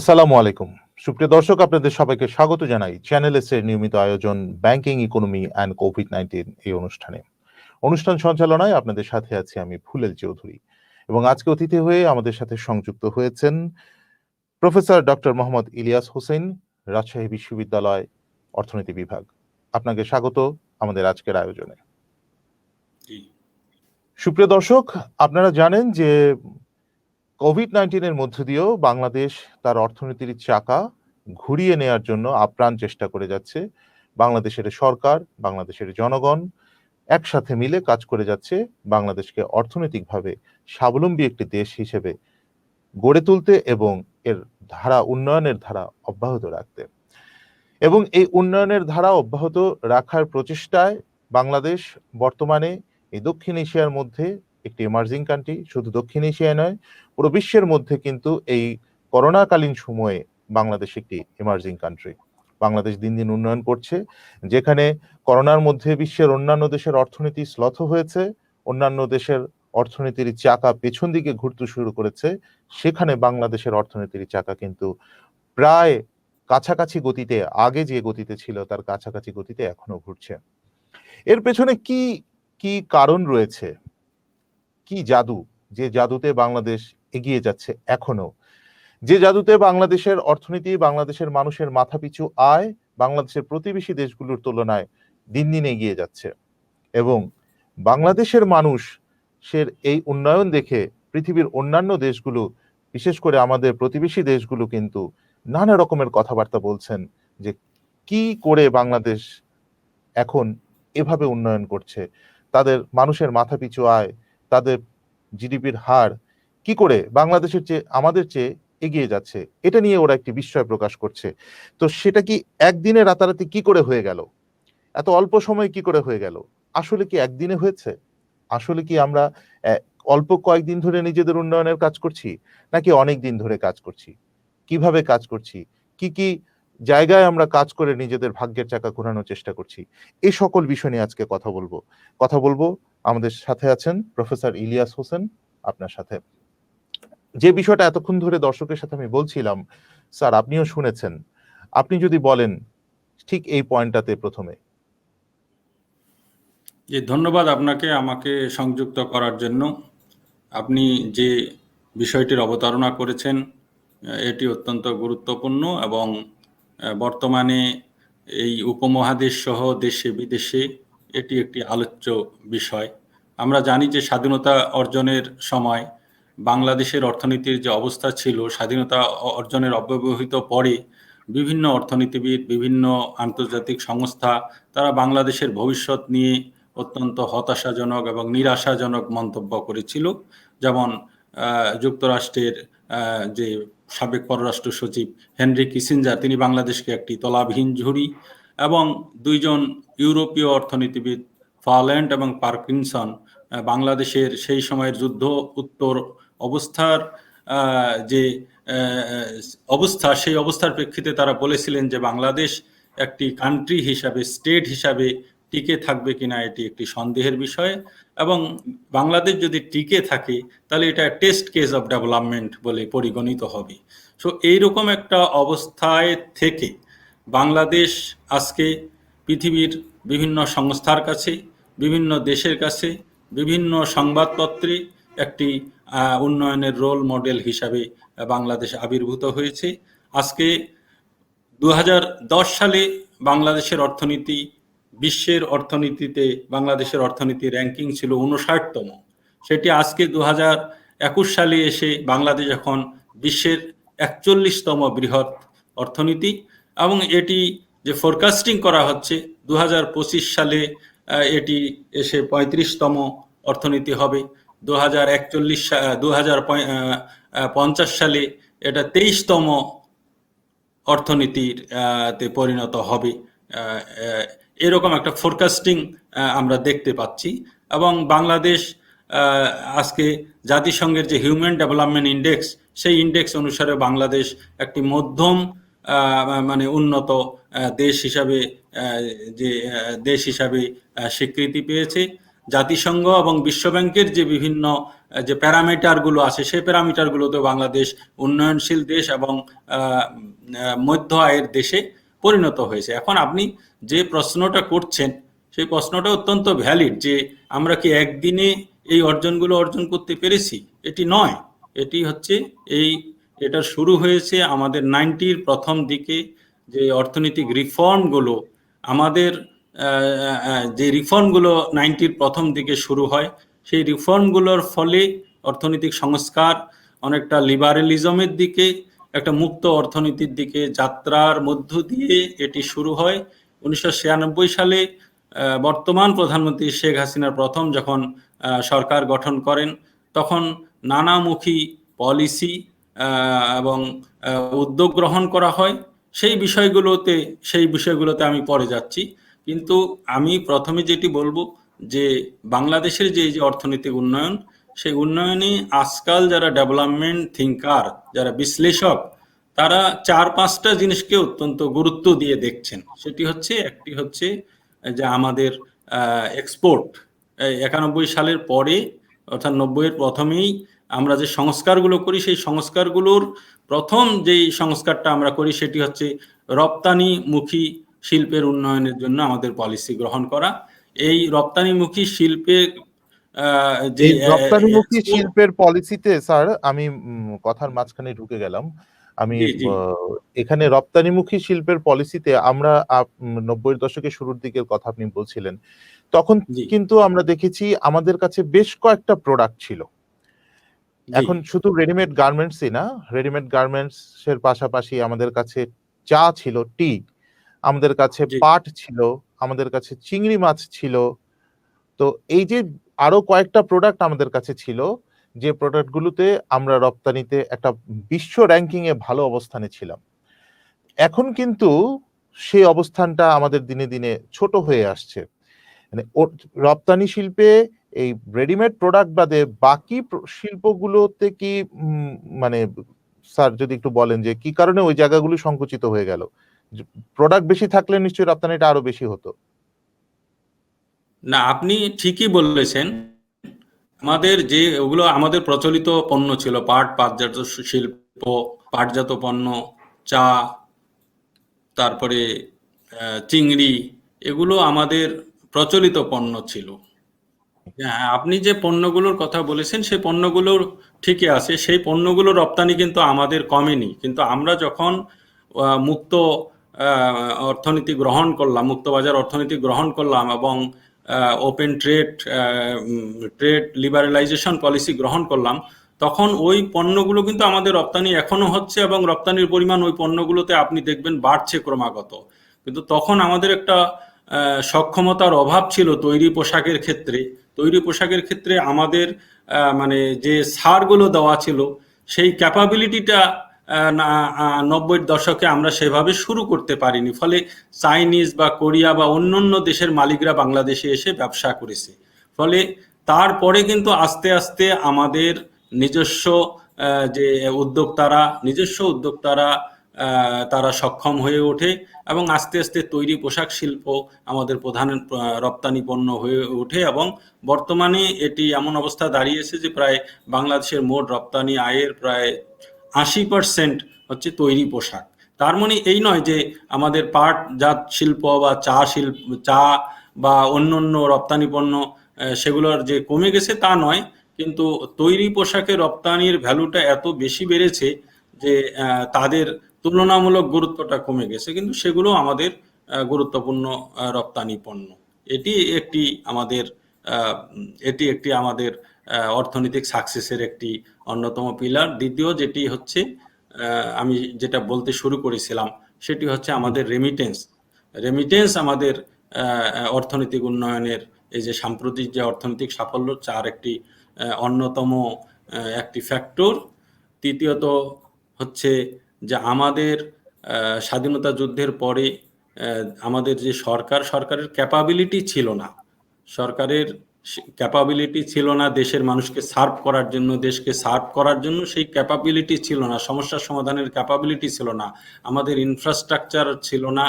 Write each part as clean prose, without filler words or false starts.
আসসালামু আলাইকুম। সুপ্রিয় দর্শক, আপনাদের সবাইকে স্বাগত জানাই চ্যানেল এস এর নিয়মিত আয়োজন ব্যাংকিং, ইকোনমি অ্যান্ড কোভিড-19 এই অনুষ্ঠানে। অনুষ্ঠান সঞ্চালনায় আপনাদের সাথে আছি আমি ফুলেল চৌধুরী এবং আজকে অতিথি হয়ে আমাদের সাথে সংযুক্ত হয়েছেন প্রফেসর ডক্টর মোহাম্মদ ইলিয়াস হোসেন, রাজশাহী বিশ্ববিদ্যালয় অর্থনীতি বিভাগ। আপনাকে স্বাগত আমাদের আজকের আয়োজনে। সুপ্রিয় দর্শক, আপনারা জানেন যে কোভিড-19 এর মধ্য দিয়েও বাংলাদেশ তার অর্থনীতির চাকা ঘুরিয়ে নেয়ার জন্য আপ্রাণ চেষ্টা করে যাচ্ছে। বাংলাদেশের সরকার, বাংলাদেশের জনগণ একসাথে মিলে কাজ করে যাচ্ছে বাংলাদেশকে অর্থনৈতিকভাবে স্বাবলম্বী একটি দেশ হিসেবে গড়ে তুলতে এবং এর উন্নয়নের ধারা অব্যাহত রাখতে। এবং এই উন্নয়নের ধারা অব্যাহত রাখার প্রচেষ্টায় বাংলাদেশ বর্তমানে এই দক্ষিণ এশিয়ার মধ্যে একটি এমার্জিং কান্ট্রি। শুধু দক্ষিণ এশিয়ায় নয়, পুরো বিশ্বের মধ্যে কিন্তু এই করোনাকালীন সময়ে বাংলাদেশ একটি এমার্জিং কান্ট্রি। বাংলাদেশ দিন দিন উন্নয়ন করছে। যেখানে করোনার মধ্যে বিশ্বের অন্যান্য দেশের অর্থনীতি শ্লথ হয়েছে, অন্যান্য দেশের অর্থনীতির চাকা পেছন দিকে ঘুরতে শুরু করেছে, সেখানে বাংলাদেশের অর্থনীতির চাকা কিন্তু প্রায় কাছাকাছি গতিতে, আগে যে গতিতে ছিল তার কাছাকাছি গতিতে এখনো ঘুরছে। এর পেছনে কি কি কারণ রয়েছে? কি জাদু, যে জাদুতে বাংলাদেশ এগিয়ে যাচ্ছে এখনো, যে জাদুতে বাংলাদেশের অর্থনীতি, বাংলাদেশের মানুষের মাথাপিছু আয় বাংলাদেশের প্রতিবেশী দেশগুলোর তুলনায় দিন দিন এগিয়ে যাচ্ছে এবং বাংলাদেশের মানুষের এই উন্নয়ন দেখে পৃথিবীর অন্যান্য দেশগুলো, বিশেষ করে আমাদের প্রতিবেশী দেশগুলো কিন্তু নানা রকমের কথাবার্তা বলছেন যে কি করে বাংলাদেশ এখন এভাবে উন্নয়ন করছে, তাদের মানুষের মাথাপিছু আয়, তাদের জিডিপির হার কি করে বাংলাদেশের চেয়ে, আমাদের চেয়ে এগিয়ে যাচ্ছে, এটা নিয়ে ওরা একটি বিস্ময় প্রকাশ করছে। তো সেটা কি একদিনে রাতারাতি কি করে হয়ে গেল? এত অল্প সময় কি করে হয়ে গেল? আসলে কি একদিনে হয়েছে? আসলে কি আমরা অল্প কয়েকদিন ধরে নিজেদের উন্নয়নের কাজ করছি, নাকি অনেক দিন ধরে কাজ করছি? কিভাবে কাজ করছি? কি কি জায়গায় আমরা কাজ করে নিজেদের ভাগ্যের চাকা ঘোরানোর চেষ্টা করছি? এই সকল বিষয় নিয়ে আজকে কথা বলবো। আমাদের সাথে আছেন প্রফেসর ইলিয়াস হোসেন। আপনার সাথে যে বিষয়টা এতক্ষণ ধরে দর্শকের সাথে আমি বলছিলাম, স্যার আপনিও শুনেছেন, আপনি যদি বলেন ঠিক এই পয়েন্টটাতে প্রথমে। জি, ধন্যবাদ আপনাকে আমাকে সংযুক্ত করার জন্য। আপনি যে বিষয়টির অবতারণা করেছেন এটি অত্যন্ত গুরুত্বপূর্ণ এবং বর্তমানে এই উপমহাদেশ সহ দেশে বিদেশে এটি একটি আলোচ্য বিষয়। আমরা জানি যে স্বাধীনতা অর্জনের সময় বাংলাদেশের অর্থনীতির যে অবস্থা ছিল, স্বাধীনতা অর্জনের অব্যবহিত পরে বিভিন্ন অর্থনীতিবিদ, বিভিন্ন আন্তর্জাতিক সংস্থা তারা বাংলাদেশের ভবিষ্যৎ নিয়ে অত্যন্ত হতাশাজনক এবং নিরাশাজনক মন্তব্য করেছিল। যেমন যুক্তরাষ্ট্রের যে সাবেক পররাষ্ট্র সচিব হেনরি কিসিঞ্জার, তিনি বাংলাদেশকে একটি তলাবিহীন ঝুড়ি, এবং দুইজন ইউরোপীয় অর্থনীতিবিদ ফারল্যান্ড এবং পার্কিনসন বাংলাদেশের সেই সময়ের যুদ্ধ উত্তর অবস্থার যে অবস্থা, সেই অবস্থার প্রেক্ষিতে তারা বলেছিলেন যে বাংলাদেশ একটি কান্ট্রি হিসাবে, স্টেট হিসাবে টিকে থাকবে কিনা এটি একটি সন্দেহের বিষয়, এবং বাংলাদেশ যদি টিকে থাকে তাহলে এটা টেস্ট কেস অফ ডেভেলপমেন্ট বলে পরিগণিত হবে। সো এইরকম একটা অবস্থায় থেকে বাংলাদেশ আজকে পৃথিবীর বিভিন্ন সংস্থার কাছে, বিভিন্ন দেশের কাছে, বিভিন্ন সংবাদপত্রে একটি উন্নয়নের রোল মডেল হিসাবে বাংলাদেশ আবির্ভূত হয়েছে। আজকে 2010 সালে বাংলাদেশের অর্থনীতি, বিশ্বের অর্থনীতিতে বাংলাদেশের অর্থনীতি র্যাঙ্কিং ছিল 59তম। সেটি আজকে 2021 সালে এসে বাংলাদেশ এখন বিশ্বের 41তম বৃহৎ অর্থনীতি, এবং এটি যে ফোরকাস্টিং করা হচ্ছে 2025 সালে এটি এসে 35তম অর্থনীতি হবে। 2050 সালে এটা 23তম অর্থনীতির তে পরিণত হবে। এরকম একটা ফোরকাস্টিং আমরা দেখতে পাচ্ছি। এবং বাংলাদেশ আজকে জাতিসংঘের যে হিউম্যান ডেভেলপমেন্ট ইন্ডেক্স, সেই ইন্ডেক্স অনুসারে বাংলাদেশ একটি মধ্যম মানে উন্নত দেশ হিসাবে স্বীকৃতি পেয়েছে। জাতিসংঘ এবং বিশ্বব্যাংকের যে বিভিন্ন যে প্যারামিটারগুলো আছে, সেই প্যারামিটারগুলোতে বাংলাদেশ উন্নয়নশীল দেশ এবং মধ্য আয়ের দেশে পরিণত হয়েছে। এখন আপনি যে প্রশ্নটা করছেন সেই প্রশ্নটা অত্যন্ত ভ্যালিড, যে আমরা কি একদিনে এই অর্জনগুলো অর্জন করতে পেরেছি? এটি নয়। এটি হচ্ছে এটার শুরু হয়েছে আমাদের 90-র প্রথম দিকে, যে অর্থনৈতিক রিফর্মগুলো আমাদের যে রিফর্মগুলো 90-র প্রথম দিকে শুরু হয়, সেই রিফর্মগুলোর ফলে অর্থনৈতিক সংস্কার অনেকটা লিবারেলিজমের দিকে, একটা মুক্ত অর্থনীতির দিকে যাত্রার মধ্য দিয়ে এটি শুরু হয়। 1996 সালে বর্তমান প্রধানমন্ত্রী শেখ হাসিনার প্রথম যখন সরকার গঠন করেন, তখন নানামুখী পলিসি এবং উদ্যোগ গ্রহণ করা হয়। সেই বিষয়গুলোতে আমি পরে যাচ্ছি, কিন্তু আমি প্রথমে যেটি বলবো যে বাংলাদেশের যে অর্থনৈতিক উন্নয়ন, সেই উন্নয়নে আজকাল যারা ডেভেলপমেন্ট থিঙ্কার, যারা বিশ্লেষক, তারা 4-5টা জিনিসকে অত্যন্ত গুরুত্ব দিয়ে দেখছেন। একটি হচ্ছে যে আমাদের এক্সপোর্ট। 91 সালের পরে, অর্থাৎ 90-এর প্রথমেই আমরা যে সংস্কারগুলো করি, সেই সংস্কারগুলোর প্রথম যেই সংস্কারটা আমরা করি সেটি হচ্ছে রপ্তানিমুখী শিল্পের উন্নয়নের জন্য আমাদের পলিসি গ্রহণ করা। এই রপ্তানিমুখী শিল্পের যে এই রপ্তানিমুখী এক্সপোর্ট। শিল্পের পলিসিতে স্যার আমি কথার মাঝখানে ঢুকে গেলাম। আমি জি, জি, এখানে রপ্তানিমুখী শিল্পের পলিসিতে আমরা 90-এর দশকের শুরুর দিকের কথা আপনি বলছিলেন। তখন জি, কিন্তু আমরা দেখেছি আমাদের কাছে বেশ কয়েকটা প্রোডাক্ট ছিল। জি, এখন শুধু রেডিমেড গার্মেন্টসই না, রেডিমেড গার্মেন্টস এর পাশাপাশি আমাদের কাছে চা ছিল, টি, আমাদের কাছে জি। পাট ছিল, আমাদের কাছে চিংড়ি মাছ ছিল। তো এই যে আরো কয়েকটা প্রোডাক্ট আমাদের কাছে ছিল, যে প্রোডাক্ট গুলোতে আমরা রপ্তানিতে একটা বিশ্ব র্যাঙ্কিং এ ভালো অবস্থানে ছিলাম। এখন কিন্তু সেই অবস্থানটা আমাদের দিনে দিনে ছোট হয়ে আসছে। মানে রপ্তানি শিল্পে এই রেডিমেড প্রোডাক্ট বাদে বাকি শিল্পগুলোতে কি মানে স্যার যদি একটু বলেন যে কি কারণে ওই জায়গাগুলো সংকুচিত হয়ে গেল? প্রোডাক্ট বেশি থাকলে নিশ্চয়ই রপ্তানিটা আরো বেশি হতো। না, আপনি ঠিকই বলেছেন। ওগুলো আমাদের প্রচলিত পণ্য ছিল, পাটজাত শিল্প, পাটজাত পণ্য, চা, তারপরে চিংড়ি, এগুলো আমাদের প্রচলিত পণ্য ছিল। হ্যাঁ, আপনি যে পণ্যগুলোর কথা বলেছেন সেই পণ্যগুলোর ঠিকই আছে, সেই পণ্যগুলো রপ্তানি কিন্তু আমাদের কমেনি। কিন্তু আমরা যখন মুক্ত অর্থনীতি গ্রহণ করলাম, মুক্ত বাজার অর্থনীতি গ্রহণ করলাম এবং ওপেন ট্রেড লিবারালাইজেশন পলিসি গ্রহণ করলাম, তখন ওই পণ্যগুলো কিন্তু আমাদের রপ্তানি এখনো হচ্ছে এবং রপ্তানির পরিমাণ ওই পণ্যগুলোতে আপনি দেখবেন বাড়ছে ক্রমাগত। কিন্তু তখন আমাদের একটা সক্ষমতার অভাব ছিল তৈরি পোশাকের ক্ষেত্রে আমাদের মানে যে ছাড়গুলো দেওয়া ছিল, সেই ক্যাপাবিলিটিটা 90-এর দশকে আমরা সেভাবে শুরু করতে পারিনি। ফলে চাইনিজ বা কোরিয়া বা অন্যান্য দেশের মালিকরা বাংলাদেশে এসে ব্যবসা করেছে। ফলে তারপরে কিন্তু আস্তে আস্তে আমাদের নিজস্ব নিজস্ব উদ্যোক্তারা তারা সক্ষম হয়ে ওঠে এবং আস্তে আস্তে তৈরি পোশাক শিল্প আমাদের প্রধান রপ্তানি পণ্য হয়ে ওঠে এবং বর্তমানে এটি এমন অবস্থা দাঁড়িয়েছে যে প্রায় বাংলাদেশের মোট রপ্তানি আয়ের প্রায় 80% হচ্ছে তৈরি পোশাক। তার মানে এই নয় যে আমাদের পাটজাত শিল্প বা চা বা অন্যান্য রপ্তানি পণ্য সেগুলোর যে কমে গেছে তা নয়, কিন্তু তৈরি পোশাকের রপ্তানির ভ্যালুটা এত বেশি বেড়েছে যে তাদের তুলনামূলক গুরুত্বটা কমে গেছে, কিন্তু সেগুলো আমাদের গুরুত্বপূর্ণ রপ্তানি পণ্য। এটি একটি আমাদের আহ, এটি একটি আমাদের অর্থনৈতিক সাকসেসের একটি অন্যতম পিলার। দ্বিতীয় যেটি হচ্ছে আমি যেটা বলতে শুরু করেছিলাম, সেটি হচ্ছে আমাদের রেমিটেন্স আমাদের অর্থনৈতিক উন্নয়নের, এই যে সাম্প্রতিক যে অর্থনৈতিক সাফল্য, চার একটি অন্যতম একটি ফ্যাক্টর। তৃতীয়ত হচ্ছে যে আমাদের স্বাধীনতা যুদ্ধের পরে আমাদের যে সরকারের ক্যাপাবিলিটি ছিল না, সরকারের ক্যাপাবিলিটি ছিল না দেশের মানুষকে সার্ভ করার জন্য, দেশকে সার্ভ করার জন্য সেই ক্যাপাবিলিটি ছিল না, সমস্যার সমাধানের ক্যাপাবিলিটি ছিল না, আমাদের ইনফ্রাস্ট্রাকচার ছিল না,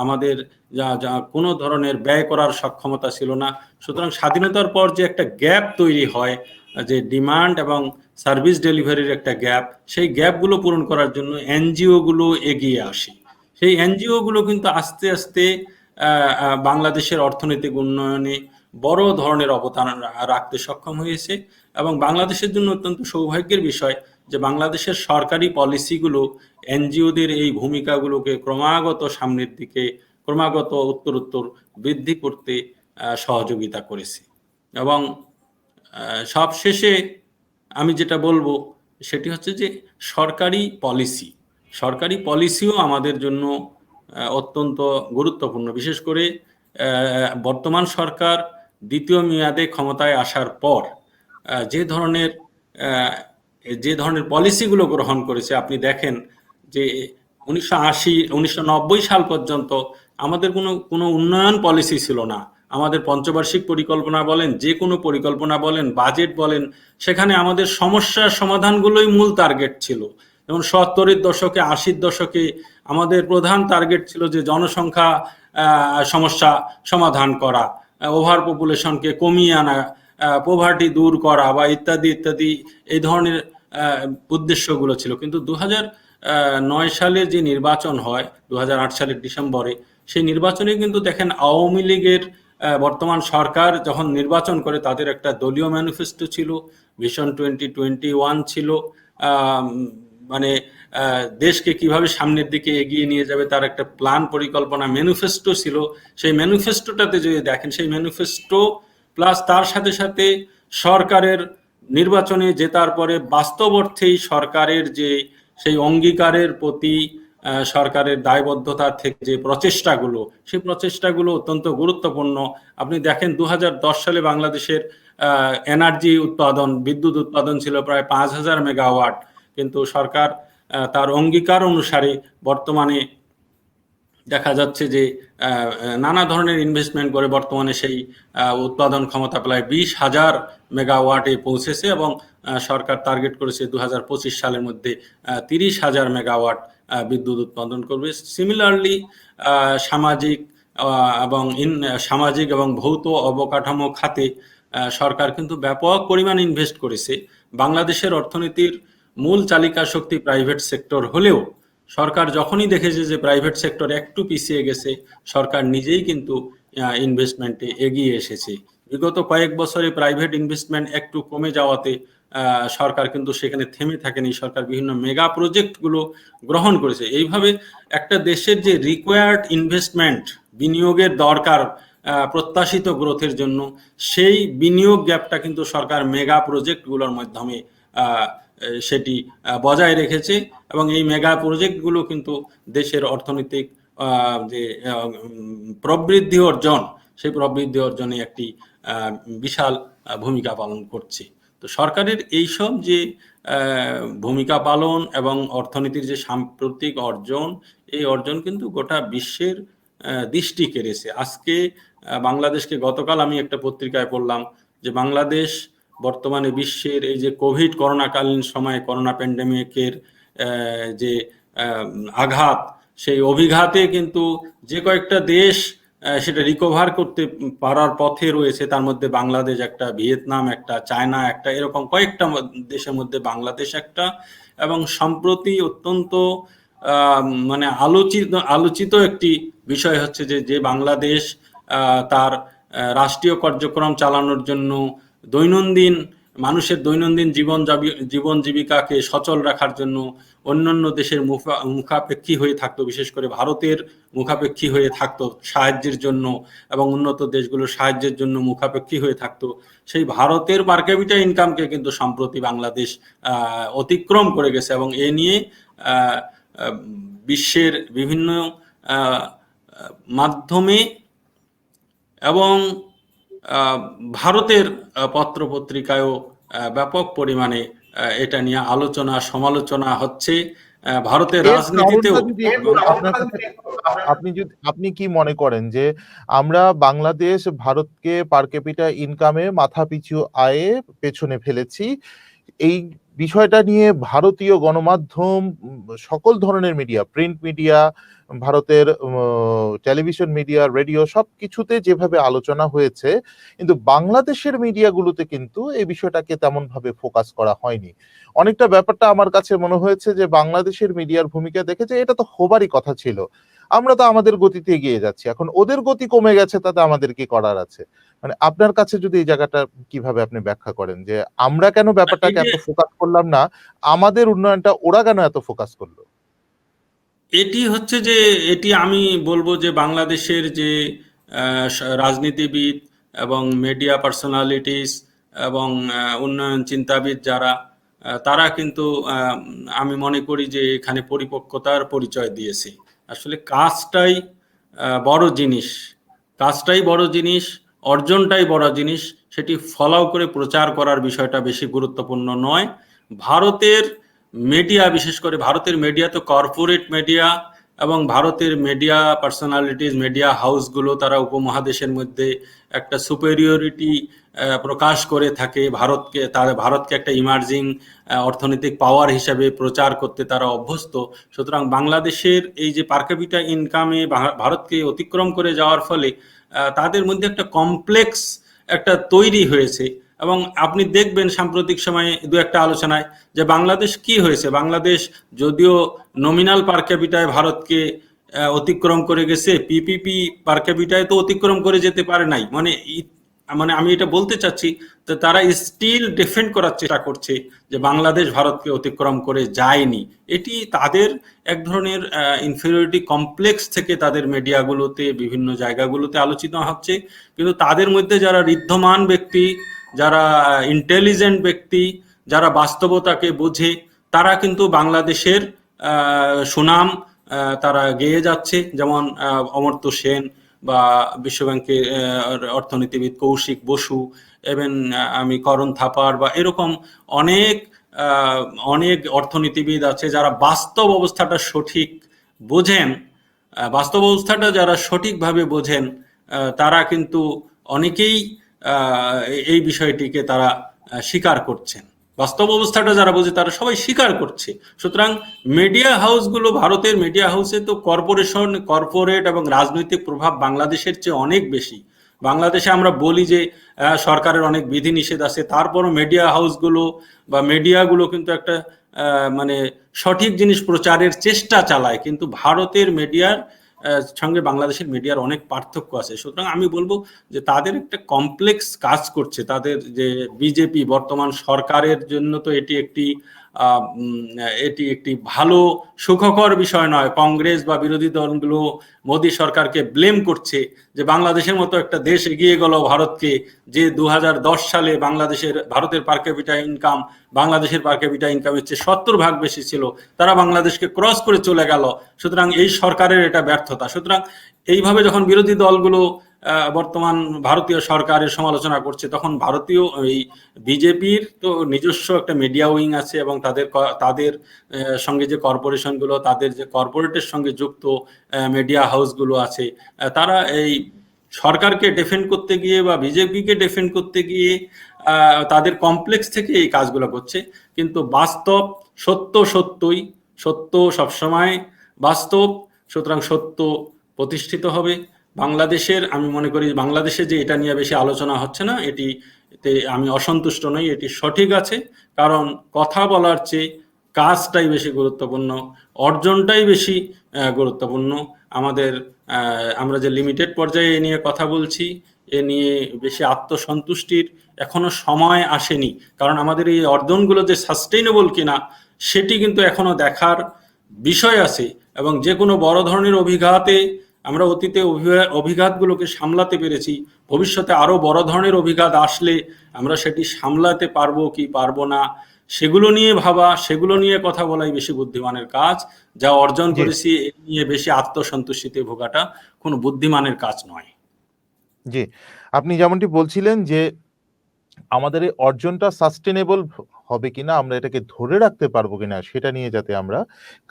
আমাদের যা কোনো ধরনের ব্যয় করার সক্ষমতা ছিল না। সুতরাং স্বাধীনতার পর যে একটা গ্যাপ তৈরি হয়, যে ডিমান্ড এবং সার্ভিস ডেলিভারির একটা গ্যাপ, সেই গ্যাপগুলো পূরণ করার জন্য এনজিওগুলো এগিয়ে আসে। সেই এনজিওগুলো কিন্তু আস্তে আস্তে বাংলাদেশের অর্থনৈতিক উন্নয়নে বড় ধরনের অবদান রাখতে সক্ষম হয়েছে। এবং বাংলাদেশের জন্য অত্যন্ত সৌভাগ্যের বিষয় যে বাংলাদেশের সরকারি পলিসিগুলো এনজিওদের এই ভূমিকাগুলোকে ক্রমাগত সামনের দিকে, ক্রমাগত উত্তরোত্তর বৃদ্ধি করতে সহযোগিতা করেছে। এবং সবশেষে আমি যেটা বলবো সেটি হচ্ছে যে সরকারি পলিসিও আমাদের জন্য অত্যন্ত গুরুত্বপূর্ণ। বিশেষ করে বর্তমান সরকার দ্বিতীয় মেয়াদে ক্ষমতায় আসার পর যে ধরনের পলিসিগুলো গ্রহণ করেছে, আপনি দেখেন যে 1990 সাল পর্যন্ত আমাদের কোনো উন্নয়ন পলিসি ছিল না। আমাদের পঞ্চবার্ষিক পরিকল্পনা বলেন, যে কোনো পরিকল্পনা বলেন, বাজেট বলেন, সেখানে আমাদের সমস্যার সমাধানগুলোই মূল টার্গেট ছিল। যেমন 70-এর দশকে, 80-র দশকে আমাদের প্রধান টার্গেট ছিল যে জনসংখ্যা সমস্যা সমাধান করা, ওভার পপুলেশনকে কমিয়ে আনা, পোভার্টি দূর করা বা ইত্যাদি ইত্যাদি, এই ধরনের উদ্দেশ্যগুলো ছিল। কিন্তু 2009 সালে যে নির্বাচন হয়, 2008 সালের ডিসেম্বরে, সেই নির্বাচনে কিন্তু দেখেন আওয়ামী লীগের বর্তমান সরকার যখন নির্বাচন করে তাদের একটা দলীয় ম্যানিফেস্টো ছিল, ভিশন 2021 ছিল, মানে দেশকে কিভাবে সামনের দিকে এগিয়ে নিয়ে যাবে তার একটা প্ল্যান, পরিকল্পনা, ম্যানিফেস্টো ছিল। সেই ম্যানিফেস্টোটাতে যদি দেখেন, সেই ম্যানিফেস্টো প্লাস তার সাথে সাথে সরকারের নির্বাচনে জেতার পরে বাস্তব অর্থেই সরকারের যে সেই অঙ্গীকারের প্রতি সরকারের দায়বদ্ধতা থেকে যে প্রচেষ্টাগুলো, সেই প্রচেষ্টাগুলো অত্যন্ত গুরুত্বপূর্ণ। আপনি দেখেন 2010 সালে বাংলাদেশের এনার্জি উৎপাদন, বিদ্যুৎ উৎপাদন ছিল প্রায় 5000 মেগাওয়াট, কিন্তু সরকার তার অঙ্গীকার অনুসারে বর্তমানে দেখা যাচ্ছে যে নানা ধরনের ইনভেস্টমেন্ট করে বর্তমানে সেই উৎপাদন ক্ষমতা প্রায় 20,000 মেগাওয়াটে পৌঁছেছে। এবং সরকার টার্গেট করেছে 2025 সালের মধ্যে 30,000 মেগাওয়াট বিদ্যুৎ উৎপাদন করবে। সিমিলারলি সামাজিক এবং ভৌত অবকাঠামো খাতে সরকার কিন্তু ব্যাপক পরিমাণ ইনভেস্ট করেছে। বাংলাদেশের অর্থনীতির মূল চালিকা শক্তি প্রাইভেট সেক্টর হলেও সরকার যখনই দেখেছে যে প্রাইভেট সেক্টর একটু পিছিয়ে গেছে, সরকার নিজেই কিন্তু ইনভেস্টমেন্টে এগিয়ে এসেছে। বিগত কয়েক বছরে প্রাইভেট ইনভেস্টমেন্ট একটু কমে যাওয়াতে সরকার কিন্তু সেখানে থেমে থাকেনি, সরকার বিভিন্ন মেগা প্রজেক্টগুলো গ্রহণ করেছে। এইভাবে একটা দেশের যে রিকোয়ার্ড ইনভেস্টমেন্ট, বিনিয়োগের দরকার প্রত্যাশিত গ্রোথের জন্য, সেই বিনিয়োগ গ্যাপটা কিন্তু সরকার মেগা প্রজেক্টগুলোর মাধ্যমে সেটি বজায় রেখেছে। এবং এই মেগা প্রজেক্টগুলো কিন্তু দেশের অর্থনৈতিক যে প্রবৃদ্ধি অর্জন, সেই প্রবৃদ্ধি অর্জনে একটি বিশাল ভূমিকা পালন করছে। তো সরকারের এইসব যে ভূমিকা পালন এবং অর্থনীতির যে সাম্প্রতিক অর্জন, এই অর্জন কিন্তু গোটা বিশ্বের দৃষ্টি কেড়েছে। আজকে বাংলাদেশকে, গতকাল আমি একটা পত্রিকায় পড়লাম যে বাংলাদেশ বর্তমানে বিশ্বের এই যে করোনাকালীন সময়ে করোনা প্যান্ডেমিকের যে আঘাত, সেই অভিঘাতে কিন্তু যে কয়েকটা দেশ সেটা রিকভার করতে পারার পথে রয়েছে, তার মধ্যে বাংলাদেশ একটা, ভিয়েতনাম একটা, চায়না একটা, এরকম কয়েকটা দেশের মধ্যে বাংলাদেশ একটা। এবং সম্প্রতি অত্যন্ত মানে আলোচিত একটি বিষয় হচ্ছে যে বাংলাদেশ তার রাষ্ট্রীয় কার্যক্রম চালানোর জন্য মানুষের দৈনন্দিন জীবন জীবিকাকে সচল রাখার জন্য অন্যান্য দেশের মুখাপেক্ষী হয়ে থাকতো, বিশেষ করে ভারতের মুখাপেক্ষী হয়ে থাকতো সাহায্যের জন্য, এবং উন্নত দেশগুলোর সাহায্যের জন্য মুখাপেক্ষী হয়ে থাকতো। সেই ভারতের পার ক্যাপিটা ইনকামকে কিন্তু সম্প্রতি বাংলাদেশ অতিক্রম করে গেছে। এবং এ নিয়ে বিশ্বের বিভিন্ন মাধ্যমে এবং ভারতের পত্রপত্রিকায়ও ব্যাপক পরিমাণে এটা নিয়ে আলোচনা সমালোচনা হচ্ছে। ভারতের এর রাজনীতিতেও কারণটা যদি আপনার কাছে আপনি কি মনে করেন যে আমরা বাংলাদেশ ভারতকে পার ক্যাপিটা ইনকামে মাথাপিছু আয়ে পেছনে ফেলেছি? এই বিষয়টা নিয়ে ভারতীয় গণমাধ্যম, সকল ধরনের মিডিয়া, প্রিন্ট মিডিয়া, ভারতের টেলিভিশন মিডিয়া, রেডিও সবকিছুতে যেভাবে আলোচনা হয়েছে, কিন্তু বাংলাদেশের মিডিয়াগুলোতে কিন্তু এই বিষয়টাকে তেমনভাবে ফোকাস করা হয়নি। অনেকটা ব্যাপারটা আমার কাছে মনে হয়েছে যে বাংলাদেশের মিডিয়ার ভূমিকা দেখে যে এটা তো হবারই কথা ছিল। আমরা তো আমাদের গতিতে এগিয়ে যাচ্ছি। এখন ওদের গতি কমে গেছে, তাতে আমাদের কি করার আছে? মানে আপনার কাছে যদি এই জায়গাটা কিভাবে আপনি ব্যাখ্যা করেন যে আমরা কেন এই ব্যাপারটাকে যে এত ফোকাস করলাম না, আমাদের উন্নয়নটা ওরা কেন এত ফোকাস করলো? এটি হচ্ছে যে এটি আমি বলবো যে বাংলাদেশের যে রাজনীতিবিদ এবং মিডিয়া পার্সোনালিটিস এবং উন্নয়ন চিন্তাবিদ যারা তারা কিন্তু আমি মনে করি যে এখানে পরিপক্কতার পরিচয় দিয়েছে। আসলে কাজটাই বড় জিনিস, কাজটাই বড় জিনিস, অর্জনটাই বড় জিনিস। সেটি ফলাও করে প্রচার করার বিষয়টা বেশি গুরুত্বপূর্ণ নয়। ভারতের মিডিয়া, বিশেষ করে ভারতের মিডিয়া তো কর্পোরেট মিডিয়া, এবং ভারতের মিডিয়া পার্সোনালিটিস, মিডিয়া হাউসগুলো তারা উপমহাদেশের মধ্যে একটা সুপেরিয়রিটি প্রকাশ করে থাকে। ভারতকে একটা ইমার্জিং অর্থনৈতিক পাওয়ার হিসাবে প্রচার করতে তারা অভ্যস্ত। সুতরাং বাংলাদেশের এই যে পার ক্যাপিটা ইনকামে ভারতকে অতিক্রম করে যাওয়ার ফলে তাদের মধ্যে একটা কমপ্লেক্স একটা তৈরি হয়েছে। এবং আপনি দেখবেন সাম্প্রতিক সময়ে দু একটা আলোচনায় যে বাংলাদেশ কি হয়েছে, বাংলাদেশ যদিও নমিনাল পার ক্যাপিটায় ভারতকে অতিক্রম করে গেছে, পিপিপি পার ক্যাপিটায় তো অতিক্রম করে যেতে পারে নাই। মানে আমি এটা বলতে চাচ্ছি যে তারা স্টিল ডিফেন্ড করার চেষ্টা করছে যে বাংলাদেশ ভারতকে অতিক্রম করে যায়নি। এটি তাদের এক ধরনের ইনফেরিয়রিটি কমপ্লেক্স থেকে তাদের মিডিয়াগুলোতে বিভিন্ন জায়গাগুলোতে আলোচিত হচ্ছে। কিন্তু তাদের মধ্যে যারা ঋদ্ধমান ব্যক্তি, যারা ইন্টেলিজেন্ট ব্যক্তি, যারা বাস্তবতাকে বোঝে, তারা কিন্তু বাংলাদেশের সুনাম তারা গেয়ে যাচ্ছে। যেমন অমর্ত্য সেন বা বিশ্বব্যাংকের অর্থনীতিবিদ কৌশিক বসু, এবং আমি করণ থাপার বা এরকম অনেক অনেক অর্থনীতিবিদ আছে যারা বাস্তব অবস্থাটা সঠিক বোঝেন। বাস্তব অবস্থাটা যারা সঠিকভাবে বোঝেন তারা কিন্তু অনেকেই এই বিষয়টিকে তারা স্বীকার করছেন। বাস্তব অবস্থাটা যারা বোঝে তারা সবাই স্বীকার করছে। সুতরাং মিডিয়া হাউসগুলো, ভারতের মিডিয়া হাউসে তো কর্পোরেট এবং রাজনৈতিক প্রভাব বাংলাদেশের চেয়ে অনেক বেশি। বাংলাদেশে আমরা বলি যে সরকারের অনেক বিধিনিষেধ আছে, তারপরও মিডিয়া হাউসগুলো বা মিডিয়াগুলো কিন্তু একটা মানে সঠিক জিনিস প্রচারের চেষ্টা চালায়। কিন্তু ভারতের মিডিয়ার সঙ্গে বাংলাদেশের মিডিয়ার অনেক পার্থক্য আছে। সুতরাং আমি বলবো যে তাদের একটা কমপ্লেক্স কাজ করছে। তাদের যে বিজেপি বর্তমান সরকারের জন্য তো এটি একটি ভালো সুখকর বিষয় নয়। কংগ্রেস বা বিরোধী দলগুলো মোদী সরকারকে ব্লেম করছে যে বাংলাদেশের মতো একটা দেশ এগিয়ে গেল ভারতকে, যে 2010 সালে ভারতের পার ক্যাপিটা ইনকাম বাংলাদেশের পার ক্যাপিটা ইনকামের চেয়ে 70 ভাগ বেশি ছিল, তারা বাংলাদেশকে ক্রস করে চলে গেল। সুতরাং এই সরকারের এটা ব্যর্থতা। সুতরাং এইভাবে যখন বিরোধী দলগুলো বর্তমান ভারতীয় সরকারের সমালোচনা করছে, তখন ভারতীয় এই বিজেপির তো নিজস্ব একটা মিডিয়া উইং আছে, এবং তাদের সঙ্গে যে কর্পোরেশনগুলো, তাদের যে কর্পোরেটের সঙ্গে যুক্ত মিডিয়া হাউসগুলো আছে, তারা এই সরকারকে ডিফেন্ড করতে গিয়ে বা বিজেপিকে ডিফেন্ড করতে গিয়ে তাদের কমপ্লেক্স থেকে এই কাজগুলো করছে। কিন্তু বাস্তব সত্য সবসময় বাস্তব। সুতরাং সত্য প্রতিষ্ঠিত হবে। আমি মনে করি বাংলাদেশে যে এটা নিয়ে বেশি আলোচনা হচ্ছে না, এতে আমি অসন্তুষ্ট নই। এটি সঠিক আছে, কারণ কথা বলার চেয়ে কাজটাই বেশি গুরুত্বপূর্ণ, অর্জনটাই বেশি গুরুত্বপূর্ণ। আমরা যে লিমিটেড পর্যায়ে এ নিয়ে কথা বলছি, এ নিয়ে বেশি আত্মসন্তুষ্টির এখনো সময় আসেনি। কারণ আমাদের এই অর্জনগুলো যে সাস্টেইনেবল কিনা সেটি কিন্তু এখনো দেখার বিষয় আছে। এবং যে কোনো বড় ধরনের অভিঘাতে আমরা অতীতে অভিঘাতগুলোকে সামলাতে পেরেছি। ভবিষ্যতে আরো বড় ধরনের অভিঘাত আসলে আমরা সেটি সামলাতে পারবো কি পারবো না সেগুলো নিয়ে ভাবা, সেগুলো নিয়ে কথা বলাই বেশি বুদ্ধিমানের কাজ। যা অর্জন জি, করেছি এ নিয়ে বেশি আত্মসন্তুষ্টিতে ভোগাটা কোনো বুদ্ধিমানের কাজ নয়। জি। আপনি যেমনটি বলছিলেন যে আমাদের এই অর্জনটা সাস্টেনেবল হবে কিনা, আমরা এটাকে ধরে রাখতে পারবো কিনা, সেটা নিয়ে যাতে আমরা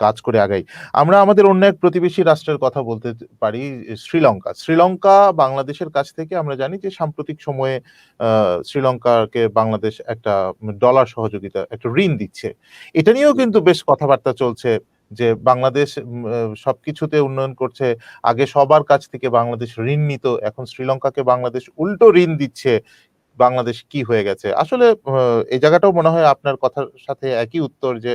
কাজ করে আগাই। আমরা আমাদের অন্য এক প্রতিবেশী রাষ্ট্রের কথা বলতে পারি, শ্রীলঙ্কা। শ্রীলঙ্কা বাংলাদেশের কাছ থেকে আমরা জানি যে সাম্প্রতিক সময়ে শ্রীলঙ্কাকে বাংলাদেশ একটা ডলার সহযোগিতা, একটা ঋণ দিচ্ছে। এটা নিয়েও কিন্তু বেশ কথাবার্তা চলছে যে বাংলাদেশ সবকিছুতে উন্নয়ন করছে। আগে সবার কাছ থেকে বাংলাদেশ ঋণ নিত, এখন শ্রীলঙ্কাকে বাংলাদেশ উল্টো ঋণ দিচ্ছে। বাংলাদেশ কি হয়ে গেছে? আসলে এই জায়গাটাও মনে হয় আপনার কথার সাথে একই উত্তর, যে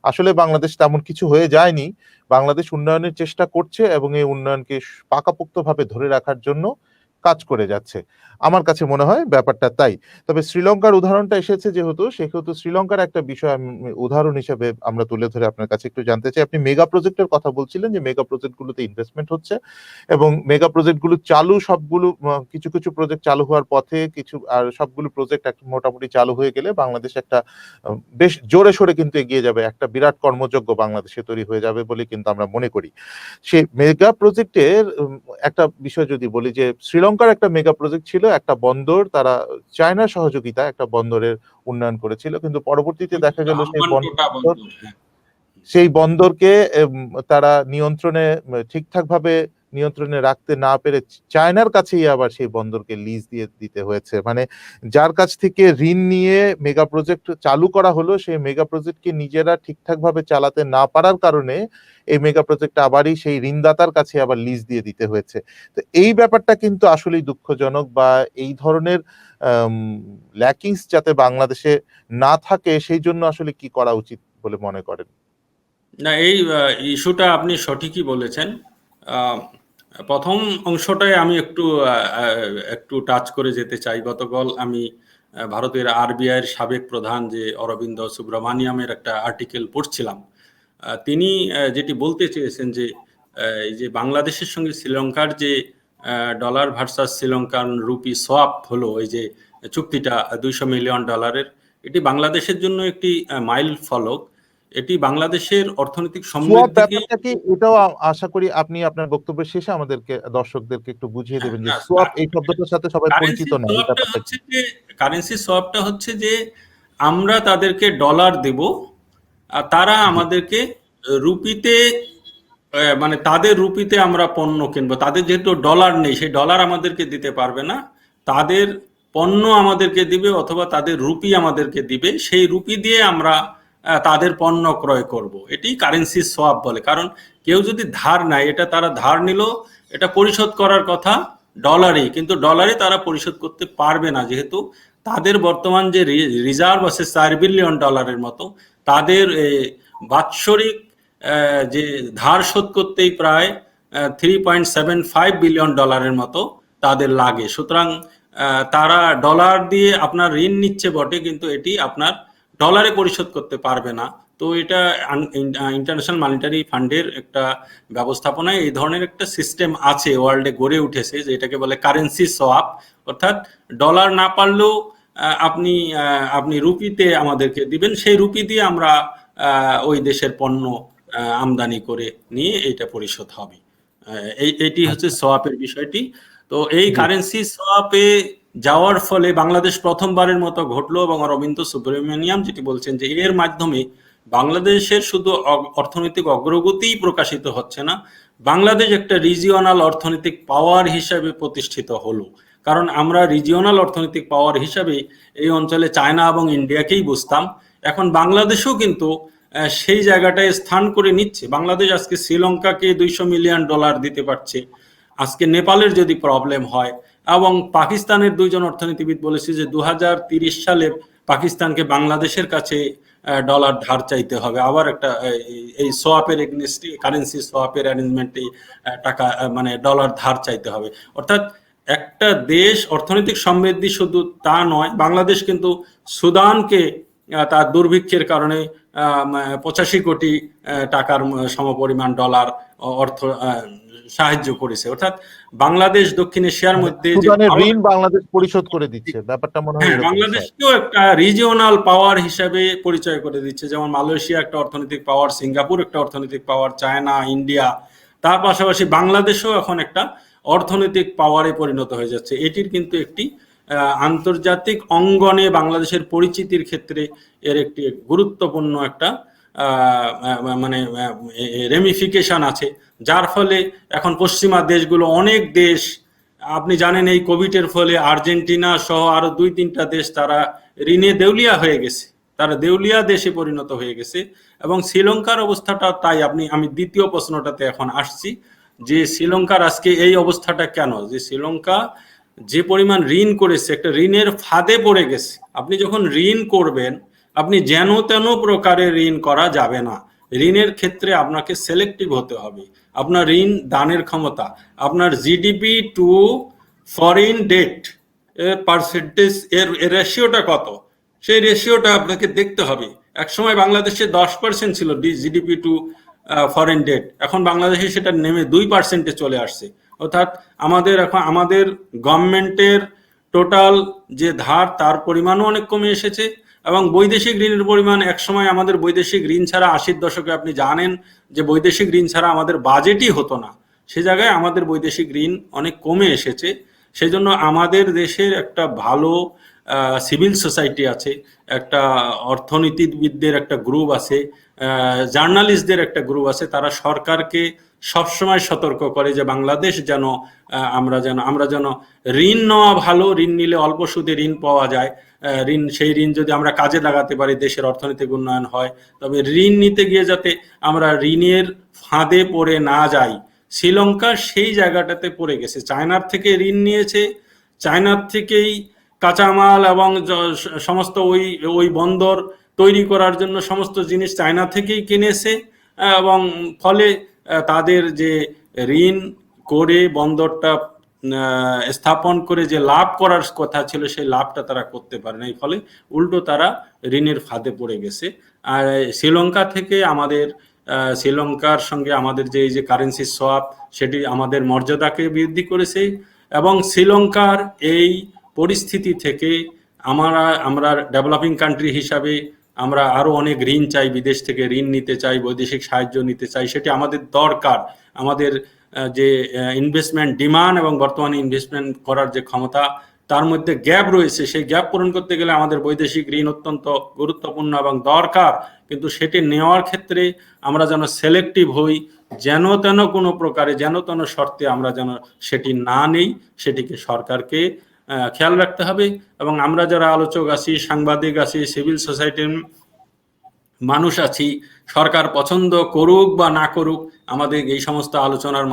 আসলে বাংলাদেশ তেমন কিছু হয়ে যায়নি। বাংলাদেশ উন্নয়নের চেষ্টা করছে এবং এই উন্নয়নকে পাকাপোক্তভাবে ধরে রাখার জন্য কাজ করে যাচ্ছে। আমার কাছে মনে হয় ব্যাপারটা তাই। তবে শ্রীলঙ্কার উদাহরণটা এসেছে যেহেতু, সেহেতু শ্রীলঙ্কার একটা বিষয় আমি উদাহরণ হিসেবে আমরা তুলে ধরে আপনার কাছে একটু জানতে চাই। আপনি মেগা প্রজেক্টের কথা বলছিলেন যে মেগা প্রজেক্টগুলোতে ইনভেস্টমেন্ট হচ্ছে এবং মেগা প্রজেক্টগুলো চালু, সবগুলো কিছু, কিছু প্রজেক্ট চালু হওয়ার পথে, কিছু আর সবগুলো প্রজেক্ট মোটামুটি চালু হয়ে গেলে বাংলাদেশ একটা বেশ জোরে সোরে কিন্তু এগিয়ে যাবে। একটা বিরাট কর্মযজ্ঞ বাংলাদেশে তৈরি হয়ে যাবে বলে কিন্তু আমরা মনে করি। সেই মেগা প্রজেক্টের একটা বিষয় যদি বলি, যে শ্রীলঙ্কার একটা মেগা প্রজেক্ট ছিল, একটা বন্দর, তারা চায়নার সহযোগিতায় একটা বন্দরের উন্নয়ন করেছিল। কিন্তু পরবর্তীতে দেখা গেল সেই আম্বানটোটা বন্দর, বন্দর, হ্যাঁ। সেই বন্দরকে তারা ঠিকঠাকভাবে নিয়ন্ত্রণে রাখতে না পেরে চায়নার কাছেই আবার সেই বন্দরকে লিজ দিয়ে দিতে হয়েছে। মানে যার কাছ থেকে ঋণ নিয়ে মেগা প্রজেক্ট চালু করা হলো, সেই মেগা প্রজেক্টকে নিজেরা ঠিকঠাকভাবে চালাতে না পারার কারণে এই মেগা প্রজেক্ট আবারই সেই ঋণদাতার কাছে আবার লিজ দিয়ে দিতে হয়েছে। তো এই ব্যাপারটা কিন্তু আসলেই দুঃখজনক, বা এই ধরনের ল্যাকিংস যাতে বাংলাদেশে না থাকে, সেই জন্য আসলে কি করা উচিত বলে মনে করেন? না, এই ইস্যুটা আপনি সঠিকই বলেছেন। প্রথম অংশটায় আমি একটু টাচ করে যেতে চাই। গতকাল আমি ভারতের আরবিআইয়ের সাবেক প্রধান যে অরবিন্দ সুব্রমানিয়ামের একটা আর্টিকেল পড়ছিলাম। তিনি যেটি বলতে চেয়েছেন যে এই যে বাংলাদেশের সঙ্গে শ্রীলঙ্কার যে dollar versus Sri Lankan rupee swap হলো, এই যে চুক্তিটা $200 মিলিয়ন, এটি বাংলাদেশের জন্য একটি মাইল ফলক। এটি বাংলাদেশের অর্থনৈতিক সোয়াপ সমৃদ্ধিকে ব্যাপারটা কি, এটাও আশা করি আপনি আপনার বক্তব্যের শেষে আমাদেরকে, দর্শকদেরকে একটু বুঝিয়ে হ্যাঁ, দেবেন যে না, সোয়াপ এই শব্দটার সাথে সবাই পরিচিত না, এই ব্যাপারটা কি? কারেন্সি সোয়াপটা হচ্ছে যে আমরা তাদেরকে ডলার দেব আর তারা জি। আমাদেরকে রুপিতে, মানে তাদের রুপিতে আমরা পণ্য কিনবো। তাদের যেহেতু ডলার নেই, সেই ডলার আমাদেরকে দিতে পারবে না, তাদের পণ্য আমাদেরকে দিবে অথবা তাদের রুপি আমাদেরকে দিবে, সেই রুপি দিয়ে আমরা তাদের পণ্য ক্রয় করব। এটি কারেন্সি সোয়াপ বলে। কারণ কেউ যদি ধার নেয়, এটা তারা ধার নিল, এটা পরিশোধ করার কথা ডলারে, কিন্তু ডলারে তারা পরিশোধ করতে পারবে না, যেহেতু তাদের বর্তমান যে রিজার্ভ আছে $4 বিলিয়ন মতো, তাদের বাৎসরিক যে ধার শোধ করতেই প্রায় $3.75 বিলিয়ন মতো তাদের লাগে। সুতরাং তারা ডলার দিয়ে আপনার ঋণ নিচ্ছে বটে, কিন্তু এটি আপনার ডলারে পরিশোধ করতে পারবে না। তো এটা ইন্টারন্যাশনাল মনিটারি ফান্ডের একটা ব্যবস্থাপনায় এই ধরনের একটা সিস্টেম আছে, ওয়ার্ল্ডে গড়ে উঠেছে, যে এটাকে বলে কারেন্সি সোয়াপ। অর্থাৎ ডলার না পারলেও আপনি রুপিতে আমাদেরকে দিবেন, সেই রুপি দিয়ে আমরা ওই দেশের পণ্য আমদানি করে নিয়ে এইটা পরিশোধ হবে। এইটি হচ্ছে আচ্ছা। সোয়াপের বিষয়টি। তো এই জি। কারেন্সি সোয়াপে যাওয়ার ফলে বাংলাদেশ প্রথমবারের মতো ঘটলো, এবং অরবিন্দ সুব্রমণিয়াম যেটি বলছেন যে এর মাধ্যমে বাংলাদেশের শুধু অর্থনৈতিক অগ্রগতিই প্রকাশিত হচ্ছে না, বাংলাদেশ একটা রিজিওনাল অর্থনৈতিক পাওয়ার হিসাবে প্রতিষ্ঠিত হলো। কারণ আমরা রিজিওনাল অর্থনৈতিক পাওয়ার হিসাবে এই অঞ্চলে চায়না এবং ইন্ডিয়াকেই বুঝতাম। এখন বাংলাদেশও কিন্তু সেই জায়গাটায় স্থান করে নিচ্ছে। বাংলাদেশ আজকে শ্রীলঙ্কাকে $200 মিলিয়ন দিতে পারছে। আজকে নেপালের যদি প্রবলেম হয়, এবং পাকিস্তানের দুইজন অর্থনীতিবিদ বলেছে যে 2030 সালে পাকিস্তানকে বাংলাদেশের কাছে ডলার ধার চাইতে হবে, আবার একটা এই সোয়াপের এগনেস্টে, কারেন্সি সোয়াপের অ্যারেঞ্জমেন্টে টাকা, মানে ডলার ধার চাইতে হবে। অর্থাৎ একটা দেশ অর্থনৈতিক সমৃদ্ধি শুধু তা নয়, বাংলাদেশ কিন্তু সুদানকে তার দুর্ভিক্ষের কারণে 85 কোটি টাকার সমপরিমাণ ডলার অর্থ সাহায্য করেছে। অর্থাৎ বাংলাদেশ দক্ষিণ এশিয়ার মানে মধ্যে যে সুদানের ঋণ বাংলাদেশ পরিশোধ করে দিচ্ছে, ব্যাপারটা মনে হয় হ্যাঁ, এরকম স্যার। বাংলাদেশকেও একটা রিজিওনাল পাওয়ার হিসাবে পরিচয় করে দিচ্ছে। যেমন মালয়েশিয়া একটা অর্থনৈতিক পাওয়ার, সিঙ্গাপুর একটা অর্থনৈতিক পাওয়ার, চায়না, ইন্ডিয়া, তার পাশাপাশি বাংলাদেশও এখন একটা অর্থনৈতিক পাওয়ারে পরিণত হয়ে যাচ্ছে। এটির কিন্তু একটি আন্তর্জাতিক অঙ্গনে বাংলাদেশের পরিচিতির ক্ষেত্রে এর একটি গুরুত্বপূর্ণ একটা মানে রেমিফিকেশন আছে, যার ফলে এখন পশ্চিমা দেশগুলো, অনেক দেশ, আপনি জানেন এই কোভিডের ফলে আর্জেন্টিনা সহ আরো 2-3টা দেশ তারা ঋণে দেউলিয়া হয়ে গেছে, তারা দেউলিয়া দেশে পরিণত হয়ে গেছে। এবং শ্রীলঙ্কার অবস্থাটা তাই। আমি দ্বিতীয় প্রশ্নটাতে এখন আসছি, যে শ্রীলঙ্কার আজকে এই অবস্থাটা কেন, যে শ্রীলঙ্কা যে পরিমাণ ঋণ করেছে, একটা ঋণের ফাঁদে পড়ে গেছে। আপনি যখন ঋণ করবেন, আপনি যেন তেন প্রকারের ঋণ করা যাবে না। ঋণের ক্ষেত্রে আপনাকে সিলেক্টিভ হতে হবে। আপনার ঋণ দানের ক্ষমতা, আপনার জিডিপি টু ফরেন ডেট এর পার্সেন্টেজ, এর রেশিওটা কত, সেই রেশিওটা আপনাকে দেখতে হবে। একসময় বাংলাদেশে 10% ছিল জিডিপি টু ফরেন ডেট, এখন বাংলাদেশে সেটা নেমে 2%-এ চলে আসছে। অর্থাৎ আমাদের গভর্নমেন্টের টোটাল যে ধার, তার পরিমাণও অনেক কমে এসেছে। এবং বৈদেশিক ঋণের পরিমাণ, একসময় আমাদের বৈদেশিক ঋণ ছাড়া 80-র দশকে আপনি জানেন যে বৈদেশিক ঋণ ছাড়া আমাদের বাজেটই হতো না। সে জায়গায় আমাদের বৈদেশিক ঋণ অনেক কমে এসেছে। সেজন্য আমাদের দেশের একটা ভালো সিভিল সোসাইটি আছে, একটা অর্থনীতিবিদদের একটা গ্রুপ আছে, জার্নালিস্টদের একটা গ্রুপ আছে। তারা সরকারকে সবসময় সতর্ক করে যে বাংলাদেশ যেন আমরা যেন ঋণ নেওয়া ভালো, ঋণ নিলে অল্প সুদে ঋণ পাওয়া যায়, সেই ঋণ যদি আমরা কাজে লাগাতে পারি দেশের অর্থনৈতিক উন্নয়ন হয়। তবে ঋণ নিতে গিয়ে যাতে আমরা ঋণের ফাঁদে পড়ে না যাই। শ্রীলঙ্কা সেই জায়গাটাতে পড়ে গেছে, চায়নার থেকে ঋণ নিয়েছে, চায়নার থেকেই কাঁচামাল এবং সমস্ত ওই বন্দর তৈরি করার জন্য সমস্ত জিনিস চায়না থেকেই কিনেছে। এবং ফলে তাদের যে ঋণ করে বন্দরটা স্থাপন করে যে লাভ করার কথা ছিল, সেই লাভটা তারা করতে পারে নাই, ফলে উল্টো তারা ঋণের ফাঁদে পড়ে গেছে। আর শ্রীলঙ্কা থেকে শ্রীলঙ্কার সঙ্গে আমাদের যে এই যে কারেন্সি সোয়াপ, সেটি আমাদের মর্যাদাকে বৃদ্ধি করেছে। এবং শ্রীলঙ্কার এই পরিস্থিতি থেকে আমরা ডেভেলপিং কান্ট্রি হিসাবে আমরা আরো অনেক ঋণ চাই, বিদেশ থেকে ঋণ নিতে চাই, বৈদেশিক সাহায্য নিতে চাই, সেটি আমাদের দরকার। আমাদের যে ইনভেস্টমেন্ট ডিমান্ড এবং বর্তমানে ইনভেস্টমেন্ট করার যে ক্ষমতা, তার মধ্যে গ্যাপ রয়েছে। সেই গ্যাপ পূরণ করতে গেলে আমাদের বৈদেশিক ঋণ অত্যন্ত গুরুত্বপূর্ণ এবং দরকার। কিন্তু সেটি নেওয়ার ক্ষেত্রে আমরা যেন সিলেক্টিভ হই, যেন তেন কোনো প্রকারে, যেন তেন শর্তে আমরা যেন সেটি না নেই, সেটিকে সরকারকে খেয়াল রাখতে হবে। এবং আমরা যারা আলোচক আছি, সাংবাদিক আছি, সিভিল সোসাইটির মানুষ আছি, সরকার পছন্দ করুক বা না করুক, আমাদের এই সমস্ত আলোচনার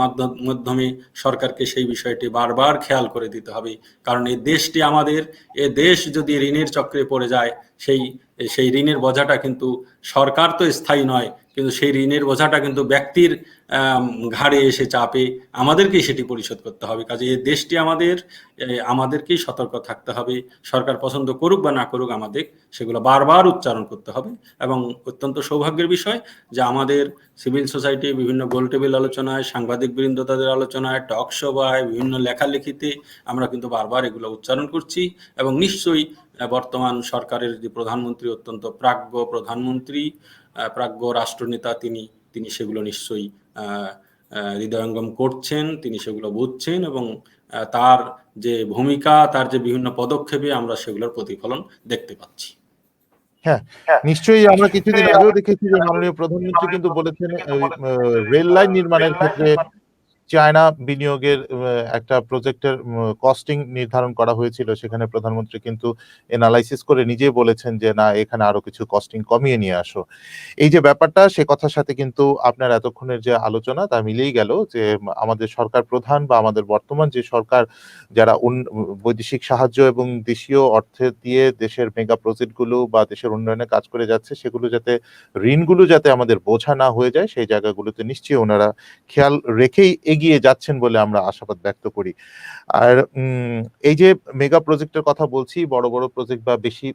মাধ্যমে সরকারকে সেই বিষয়টি বারবার খেয়াল করে দিতে হবে। কারণ এই দেশটি আমাদের, এ দেশ যদি ঋণের চক্রে পড়ে যায়, সেই ঋণের বোঝাটা কিন্তু, সরকার তো স্থায়ী নয়, কিন্তু সেই ঋণের বোঝাটা কিন্তু ব্যক্তির ঘাড়ে এসে চাপে, আমাদেরকেই সেটি পরিশোধ করতে হবে। কাজে এই দেশটি আমাদেরকেই সতর্ক থাকতে হবে। সরকার পছন্দ করুক বা না করুক, আমাদের সেগুলো বারবার উচ্চারণ করতে হবে। এবং অত্যন্ত সৌভাগ্যের বিষয় যে আমাদের সিভিল সোসাইটি বিভিন্ন গোল টেবিল আলোচনায়, সাংবাদিক বৃন্দ তাদের আলোচনায়, টক সভায়, বিভিন্ন লেখালেখিতে আমরা কিন্তু বারবার এগুলো উচ্চারণ করছি। এবং নিশ্চয়ই বর্তমান সরকারের যে প্রধানমন্ত্রী, অত্যন্ত প্রাজ্ঞ প্রধানমন্ত্রী, প্রাজ্ঞ রাষ্ট্রনেতা, তিনি সেগুলো নিশ্চয়ই হৃদয়ঙ্গম করছেন, তিনি সেগুলো বুঝছেন। এবং তার যে ভূমিকা, তার যে বিভিন্ন পদক্ষেপে আমরা সেগুলোর প্রতিফলন দেখতে পাচ্ছি। হ্যাঁ, নিশ্চয়ই। আমরা কিছুদিন আগেও দেখেছি যে মাননীয় প্রধানমন্ত্রী কিন্তু বলেছেন রেল লাইন নির্মাণের ক্ষেত্রে চায়না বিনিয়োগের একটা প্রজেক্টের কস্টিং নির্ধারণ করা হয়েছিল। সেখানে প্রধানমন্ত্রী কিন্তু এনালাইসিস করে নিজেই বলেছেন যে না, এখানে আরো কিছু কস্টিং কমিয়ে নিয়ে আসো। এই যে ব্যাপারটা, সে কথার সাথে কিন্তু আপনার এতক্ষণের যে আলোচনা তা মিলেই গেল যে আমাদের সরকার প্রধান বা আমাদের বর্তমান যে সরকার, যারা বৈদেশিক সাহায্য এবং দেশীয় অর্থে দিয়ে দেশের মেগা প্রজেক্টগুলো বা দেশের উন্নয়নে কাজ করে যাচ্ছে, সেগুলো যাতে, ঋণগুলো যাতে আমাদের বোঝা না হয়ে যায়, সেই জায়গাগুলোতে নিশ্চয়ই ওনারা খেয়াল রেখেই এগিয়ে যাচ্ছেন বলে আমরা আশাবাদ ব্যক্ত করি। আর এই যে মেগা প্রজেক্টের কথা বলছি, বড় বড় প্রজেক্ট বা বেশি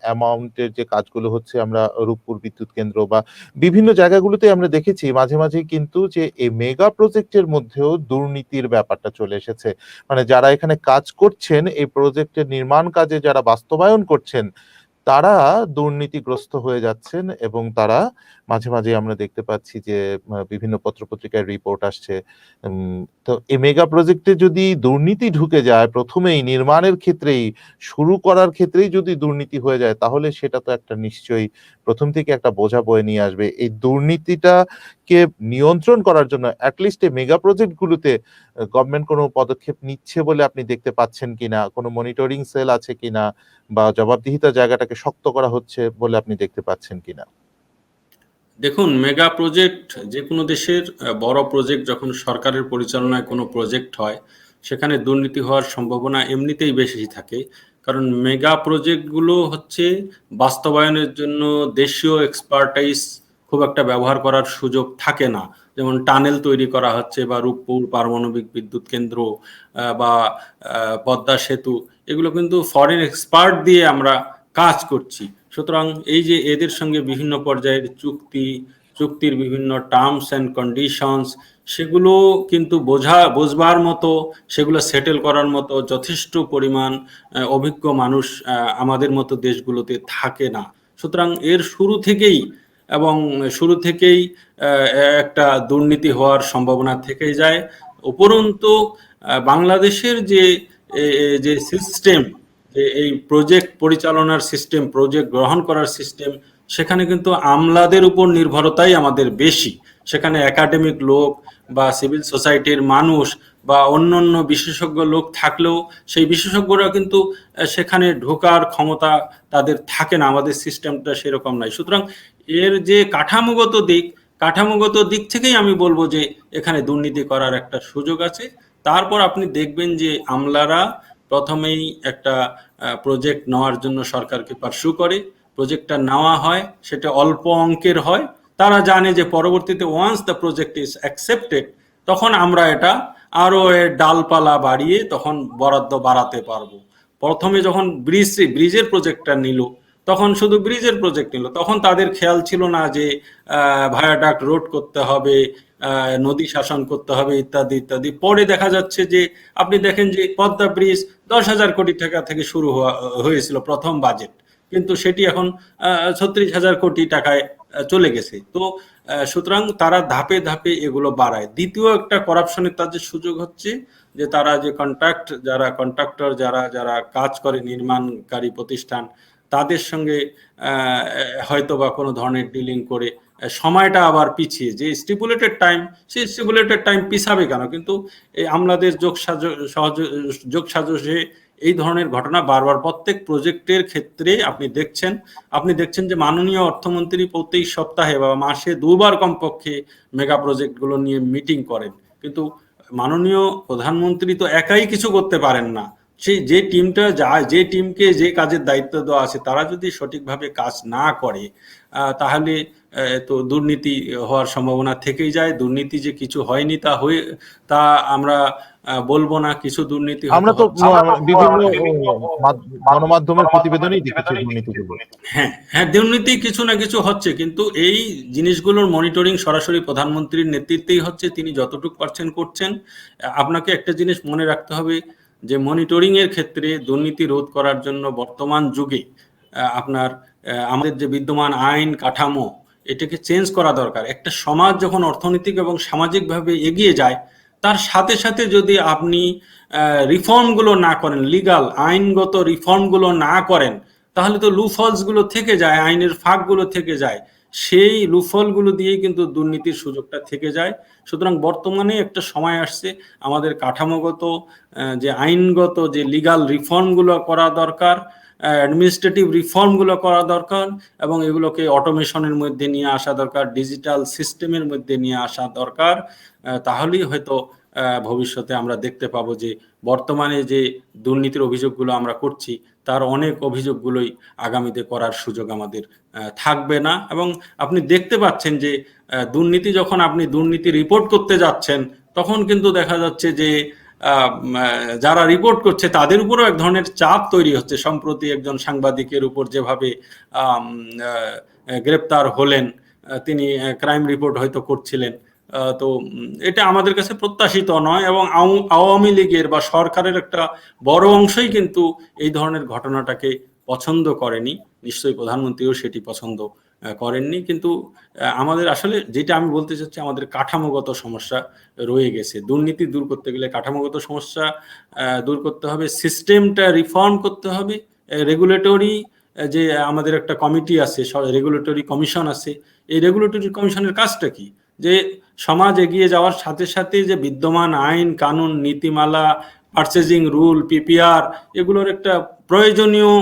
অ্যামাউন্টের যে কাজগুলো হচ্ছে, আমরা রূপপুর বিদ্যুৎ কেন্দ্র বা বিভিন্ন জায়গাগুলোতে আমরা দেখেছি মাঝে মাঝে কিন্তু যে এই মেগা প্রজেক্টের মধ্যেও দুর্নীতির ব্যাপারটা চলে এসেছে। মানে যারা এখানে কাজ করছেন, এই প্রজেক্টের নির্মাণ কাজে যারা বাস্তবায়ন করছেন, তারা দুর্নীতিগ্রস্ত হয়ে যাচ্ছেন এবং তারা মাঝে, মাঝে আমরা দেখতে পাচ্ছি যে বিভিন্ন পত্রপত্রিকায় রিপোর্ট আসছে। তো এই মেগা প্রজেক্টে যদি দুর্নীতি ঢুকে যায়, ১ম এই নির্মাণের ক্ষেত্রেই, শুরু করার ক্ষেত্রেই যদি দুর্নীতি হয়ে যায়, তাহলে সেটা তো একটা নিশ্চয়ই ১ম থেকে একটা বোঝা বয়ে নিয়ে আসবে। এই দুর্নীতিটাকে নিয়ন্ত্রণ করার জন্য এট লিস্ট এই মেগা প্রজেক্ট গুলোতে গভর্নমেন্ট কোনো পদক্ষেপ নিচ্ছে বলে আপনি দেখতে পাচ্ছেন কিনা? কোনো মনিটরিং সেল আছে কিনা? বা জবাবদিহিতার জায়গাটাকে শক্ত করা হচ্ছে বলে আপনি দেখতে পাচ্ছেন কিনা? দেখুন, মেগা প্রজেক্ট যে কোনো দেশের বড় প্রজেক্ট যখন সরকারের পরিচালনায় কোনো প্রজেক্ট হয়, সেখানে দুর্নীতি হওয়ার সম্ভাবনা এমনিতেই বেশি থাকে। কারণ মেগা প্রজেক্টগুলো হচ্ছে বাস্তবায়নের জন্য দেশীয় এক্সপার্টাইজ খুব একটা ব্যবহার করার সুযোগ থাকে না। যেমন টানেল তৈরি করা হচ্ছে বা রূপপুর পারমাণবিক বিদ্যুৎ কেন্দ্র বা পদ্মা সেতু, এগুলো কিন্তু ফরেন এক্সপার্ট দিয়ে আমরা কাজ করছি। সুতরাং এই যে এদের সঙ্গে বিভিন্ন পর্যায়ের চুক্তির বিভিন্ন টার্মস অ্যান্ড কন্ডিশনস, সেগুলো কিন্তু বুঝবার মতো, সেগুলো সেটেল করার মতো যথেষ্ট পরিমাণ অভিজ্ঞ মানুষ আমাদের মতো দেশগুলোতে থাকে না। সুতরাং এর শুরু থেকেই একটা দুর্নীতি হওয়ার সম্ভাবনা থেকে যায়। উপরন্তু বাংলাদেশের যে সিস্টেম, যে এই প্রজেক্ট পরিচালনার সিস্টেম, প্রজেক্ট গ্রহণ করার সিস্টেম, সেখানে কিন্তু আমলাদের উপর নির্ভরতাই আমাদের বেশি। সেখানে একাডেমিক লোক বা সিভিল সোসাইটির মানুষ বা অন্যান্য বিশেষজ্ঞ লোক থাকলেও সেই বিশেষজ্ঞরা কিন্তু সেখানে ঢোকার ক্ষমতা তাদের থাকে না। আমাদের সিস্টেমটা সেরকম নাই। সুতরাং এর যে কাঠামোগত দিক থেকেই আমি বলবো যে এখানে দুর্নীতি করার একটা সুযোগ আছে। তারপর আপনি দেখবেন যে আমলারা প্রথমেই একটা প্রজেক্ট নেওয়ার জন্য সরকারকে পার্সু করে, প্রজেক্টটা নেওয়া হয়, সেটা অল্প অঙ্কের হয়। তারা জানে যে পরবর্তীতে once the project is accepted, তখন আমরা এটা আরো এর ডালপালা বাড়িয়ে তখন বরাদ্দ বাড়াতে পারবো। প্রথমে যখন ব্রিজের প্রজেক্টটা নিল, তখন শুধু ব্রিজের প্রজেক্ট নিল, তখন তাদের খেয়াল ছিল না যে ভায়াডাক্ট রোড করতে হবে, নদী শাসন করতে হবে, ইত্যাদি ইত্যাদি। পরে দেখা যাচ্ছে যে আপনি দেখেন যে পদ্মা ব্রিজ 10,000 কোটি টাকা থেকে শুরু হয়েছিল প্রথম বাজেট, কিন্তু সেটি এখন 36,000 কোটি টাকায় চলে গেছে। তো সুতরাং তারা ধাপে ধাপে এগুলো বাড়ায়। দ্বিতীয় একটা করাপশনের তাদের সুযোগ হচ্ছে যে তারা যে কন্ট্রাক্টর যারা যারা কাজ করে, নির্মাণকারী প্রতিষ্ঠান, তাদের সঙ্গে হয়তো বা কোনো ধরনের ডিলিং করে সময়টা আবার পিছিয়ে, যে স্টিপুলেটেড টাইম, সেই স্টিপুলেটেড টাইম পিছাবে কেন? কিন্তু এই আমলাদের যোগসাজশে এই ধরনের ঘটনা বারবার প্রত্যেক প্রজেক্টের ক্ষেত্রে আপনি দেখছেন যে মাননীয় অর্থমন্ত্রী প্রত্যেক সপ্তাহে বা মাসে 2 বার কমপক্ষে মেগা প্রজেক্টগুলো নিয়ে মিটিং করেন। কিন্তু মাননীয় প্রধানমন্ত্রী তো একাই কিছু করতে পারেন না। সেই যে টিমটা যায়, যে টিমকে যে কাজের দায়িত্ব দেওয়া আছে, তারা যদি সঠিকভাবে কাজ না করে, তাহলে তো দুর্নীতি হওয়ার সম্ভাবনা থেকেই যায়। দুর্নীতি যে কিছু হয়নি তা আমরা বলবো না, কিছু দুর্নীতি আমরা হয়তো তো হচ্ছে। বিভিন্ন গণমাধ্যমের প্রতিবেদনেই দেখেছি দুর্নীতিগুলো। হ্যাঁ, হ্যাঁ, দুর্নীতি কিছু না কিছু হচ্ছে, কিন্তু এই জিনিসগুলোর মনিটরিং সরাসরি প্রধানমন্ত্রীর নেতৃত্বেই হচ্ছে। তিনি যতটুকু পারছেন করছেন। আপনাকে একটা জিনিস মনে রাখতে হবে যে মনিটরিং এর ক্ষেত্রে দুর্নীতি রোধ করার জন্য বর্তমান যুগে আপনার আমাদের যে বিদ্যমান আইন কাঠামো, এটাকে চেঞ্জ করা দরকার। একটা সমাজ যখন অর্থনৈতিক এবং সামাজিকভাবে এগিয়ে যায়, তার সাথে সাথে যদি আপনি রিফর্মগুলো না করেন, লিগাল আইনগত রিফর্মগুলো না করেন, তাহলে তো লুফলসগুলো থেকে যায়, আইনের ফাঁকগুলো থেকে যায়। সেই লুফলগুলো দিয়েই কিন্তু দুর্নীতির সুযোগটা থেকে যায়। সুতরাং বর্তমানে একটা সময় আসছে, আমাদের কাঠামোগত যে আইনগত যে লিগাল রিফর্মগুলো করা দরকার, অ্যাডমিনিস্ট্রেটিভ রিফর্মগুলো করা দরকার, এবং এগুলোকে অটোমেশনের মধ্যে নিয়ে আসা দরকার, ডিজিটাল সিস্টেমের মধ্যে নিয়ে আসা দরকার। তাহলেই হয়তো ভবিষ্যতে আমরা দেখতে পাবো যে বর্তমানে যে দুর্নীতির অভিযোগগুলো আমরা করছি, তার অনেক অভিযোগগুলোই আগামীতে করার সুযোগ আমাদের থাকবে না। এবং আপনি দেখতে পাচ্ছেন যে যখন আপনি দুর্নীতি রিপোর্ট করতে যাচ্ছেন, তখন কিন্তু দেখা যাচ্ছে যে যারা রিপোর্ট করছে তাদের উপরও এক ধরনের চাপ তৈরি হচ্ছে। সম্প্রতি একজন সাংবাদিকের উপর যেভাবে গ্রেপ্তার হলেন, তিনি ক্রাইম রিপোর্ট হয়তো করছিলেন। তো এটা আমাদের কাছে প্রত্যাশিত নয়, এবং আওয়ামী লীগের বা সরকারের একটা বড় অংশই কিন্তু এই ধরনের ঘটনাটাকে পছন্দ করেনি। নিশ্চয়ই প্রধানমন্ত্রীও সেটি পছন্দ করেননি। কিন্তু আমাদের আসলে যেটা আমি বলতে চাচ্ছি, আমাদের কাঠামোগত সমস্যা রয়ে গেছে। দুর্নীতি দূর করতে গেলে কাঠামোগত সমস্যা দূর করতে হবে, সিস্টেমটা রিফর্ম করতে হবে। রেগুলেটরি যে আমাদের একটা কমিটি আছে, রেগুলেটরি কমিশন আছে। এই রেগুলেটরি কমিশনের কাজটা কি? যে সমাজ এগিয়ে যাওয়ার সাথে সাথে যে বিদ্যমান আইন, কানুন, নীতিমালা, পারচেজিং রুল, পিপিআর, এগুলোর একটা প্রয়োজনীয়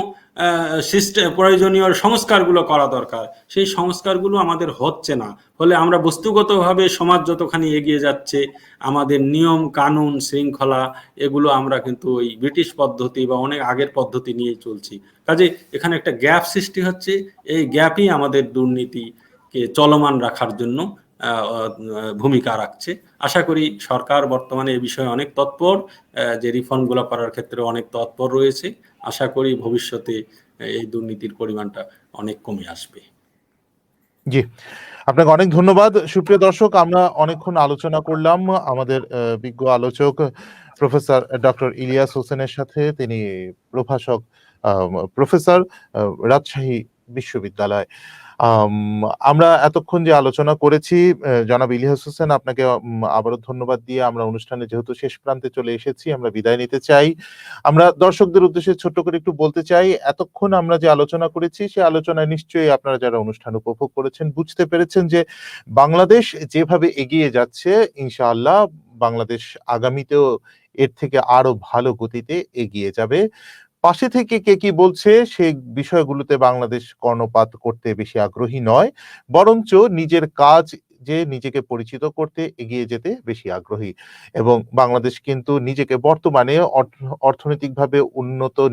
প্রয়োজনীয় সংস্কারগুলো করা দরকার। সেই সংস্কারগুলো আমাদের হচ্ছে না। ফলে আমরা বস্তুগতভাবে সমাজ যতখানি এগিয়ে যাচ্ছে, আমাদের নিয়ম, কানুন, শৃঙ্খলা, এগুলো আমরা কিন্তু ওই ব্রিটিশ পদ্ধতি বা অনেক আগের পদ্ধতি নিয়েই চলছি। কাজে এখানে একটা গ্যাপ সৃষ্টি হচ্ছে। এই গ্যাপই আমাদের দুর্নীতিকে চলমান রাখার জন্য ভূমিকা রাখছে। আশা করি সরকার বর্তমানে এ বিষয়ে অনেক তৎপর, যে রিফর্মগুলো করার ক্ষেত্রে অনেক তৎপর রয়েছে। আশা করি ভবিষ্যতে এই দুর্নীতির পরিমাণটা অনেক কমে আসবে। জি, আপনাকে অনেক ধন্যবাদ। সুপ্রিয় দর্শক, আমরা অনেকক্ষণ আলোচনা করলাম আমাদের বিজ্ঞ আলোচক প্রফেসর ডক্টর ইলিয়াস হোসেনের সাথে। তিনি প্রভাষক, প্রফেসর, রাজশাহী বিশ্ববিদ্যালয়। আমরা এতক্ষণ যে আলোচনা করেছি, জনাব ইলিয়াস হোসেন, আপনাকে আবারও ধন্যবাদ দিয়ে আমরা অনুষ্ঠানে যেহেতু শেষ প্রান্তে চলে এসেছি, আমরা বিদায় নিতে চাই। আমরা দর্শকদের উদ্দেশ্যে ছোট্ট করে একটু বলতে চাই, এতক্ষণ আমরা যে আলোচনা করেছি সে আলোচনায় নিশ্চয়ই আপনারা যারা অনুষ্ঠান উপভোগ করেছেন বুঝতে পেরেছেন যে বাংলাদেশ যেভাবে এগিয়ে যাচ্ছে, ইনশাআল্লাহ বাংলাদেশ আগামীতেও এর থেকে আরো ভালো গতিতে এগিয়ে যাবে। পাশে থেকে কে কি বলছে সে বিষয়গুলোতে বাংলাদেশ কর্ণপাত করতে বেশি আগ্রহী নয়, বরঞ্চ নিজের কাজ যে নিজেকে পরিচিত করতে এগিয়ে যেতে বেশি আগ্রহী। এবং বাংলাদেশ কিন্তু নিজেকে বর্তমানে অর্থনৈতিকভাবে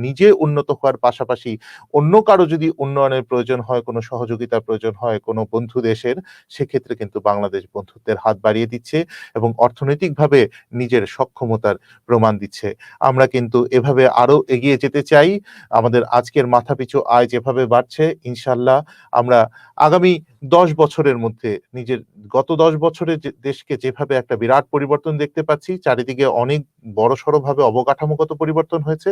নিজে উন্নত হওয়ার পাশাপাশি অন্য কারো যদি উন্নয়নের প্রয়োজন হয়, কোনো সহযোগিতার প্রয়োজন হয় কোনো বন্ধু দেশের, সেক্ষেত্রে কিন্তু বাংলাদেশ বন্ধুত্বের হাত বাড়িয়ে দিচ্ছে এবং অর্থনৈতিকভাবে নিজের সক্ষমতার প্রমাণ দিচ্ছে। আমরা কিন্তু এভাবে আরো এগিয়ে যেতে চাই। আমাদের আজকের মাথাপিছু আয় যেভাবে বাড়ছে, ইনশাআল্লাহ আমরা আগামী 10 বছরের মধ্যে গত 10 বছরে দেশকে যেভাবে একটা বিরাট পরিবর্তন দেখতে পাচ্ছি, চারিদিকে অনেক বড়সড়ভাবে অবকাঠামোগত পরিবর্তন হয়েছে,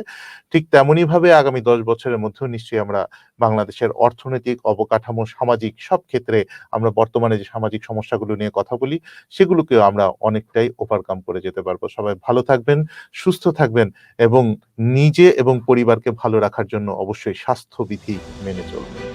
ঠিক তেমনি ভাবে আগামী 10 বছরের মধ্যেও নিশ্চয়ই আমরা বাংলাদেশের অর্থনৈতিক, অবকাঠামো, সামাজিক সব ক্ষেত্রে আমরা বর্তমানে যে সামাজিক সমস্যাগুলো নিয়ে কথা বলি সেগুলোকেও আমরা অনেকটাই ওভারকাম করে যেতে পারবো। সবাই ভালো থাকবেন, সুস্থ থাকবেন এবং নিজে এবং পরিবারকে ভালো রাখার জন্য অবশ্যই স্বাস্থ্যবিধি মেনে চলবেন।